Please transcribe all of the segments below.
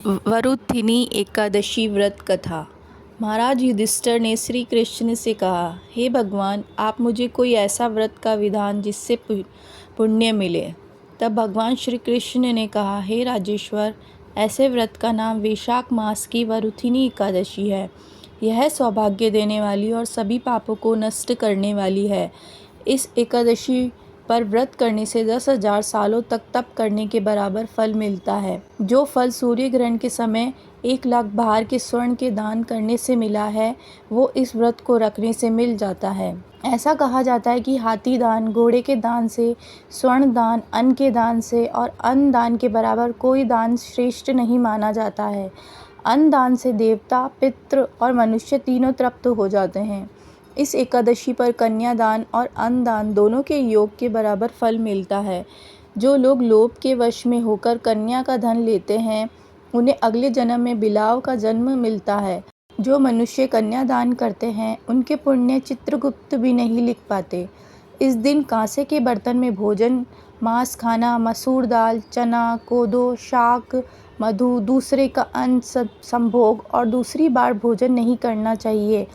वरुथिनी एकादशी व्रत कथा। महाराज युधिष्ठिर ने श्री कृष्ण से कहा, हे भगवान, आप मुझे कोई ऐसा व्रत का विधान जिससे पुण्य मिले। तब भगवान श्री कृष्ण ने कहा, हे राजेश्वर, ऐसे व्रत का नाम वैशाख मास की वरुथिनी एकादशी है। यह सौभाग्य देने वाली और सभी पापों को नष्ट करने वाली है। इस एकादशी पर व्रत करने से 10,000 सालों तक तप करने के बराबर फल मिलता है। जो फल सूर्य ग्रहण के समय 1,00,000 भार के स्वर्ण के दान करने से मिला है, वो इस व्रत को रखने से मिल जाता है। ऐसा कहा जाता है कि हाथी दान, घोड़े के दान से, स्वर्ण दान, अन्न के दान से और अन्न दान के बराबर कोई दान श्रेष्ठ नहीं माना जाता है। अन्न दान से देवता, पितृ और मनुष्य तीनों तृप्त हो जाते हैं। इस एकादशी पर कन्यादान और अन्नदान दोनों के योग के बराबर फल मिलता है। जो लोग लोभ के वश में होकर कन्या का धन लेते हैं, उन्हें अगले जन्म में बिलाव का जन्म मिलता है। जो मनुष्य कन्यादान करते हैं, उनके पुण्य चित्रगुप्त भी नहीं लिख पाते। इस दिन कांसे के बर्तन में भोजन, मांस खाना, मसूर दाल, चना, कोदो, शाक, मधु, दूसरे का अन्न संभोग और दूसरी बार भोजन नहीं करना चाहिए।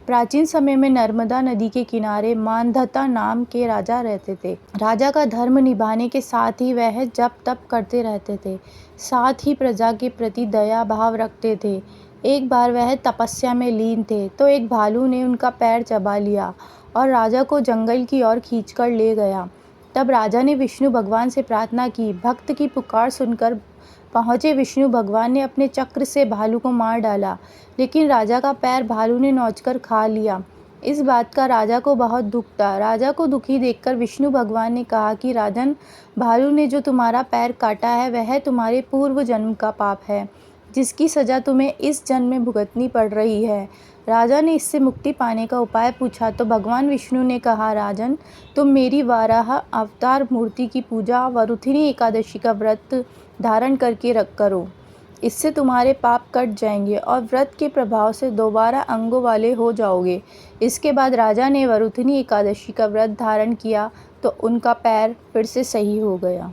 प्राचीन समय में नर्मदा नदी के किनारे मानधता नाम के राजा रहते थे। राजा का धर्म निभाने के साथ ही वह जप तप करते रहते थे, साथ ही प्रजा के प्रति दया भाव रखते थे। एक बार वह तपस्या में लीन थे तो एक भालू ने उनका पैर चबा लिया और राजा को जंगल की ओर खींचकर ले गया। तब राजा ने विष्णु भगवान से प्रार्थना की। भक्त की पुकार सुनकर पहुँचे विष्णु भगवान ने अपने चक्र से भालू को मार डाला, लेकिन राजा का पैर भालू ने नोचकर खा लिया। इस बात का राजा को बहुत दुख था। राजा को दुखी देखकर विष्णु भगवान ने कहा कि राजन, भालू ने जो तुम्हारा पैर काटा है वह तुम्हारे पूर्व जन्म का पाप है, जिसकी सज़ा तुम्हें इस जन्म में भुगतनी पड़ रही है। राजा ने इससे मुक्ति पाने का उपाय पूछा तो भगवान विष्णु ने कहा, राजन, तुम मेरी वाराह अवतार मूर्ति की पूजा वरुथिनी एकादशी का व्रत धारण करके करो। इससे तुम्हारे पाप कट जाएंगे और व्रत के प्रभाव से दोबारा अंगों वाले हो जाओगे। इसके बाद राजा ने वरुथिनी एकादशी का व्रत धारण किया तो उनका पैर फिर से सही हो गया।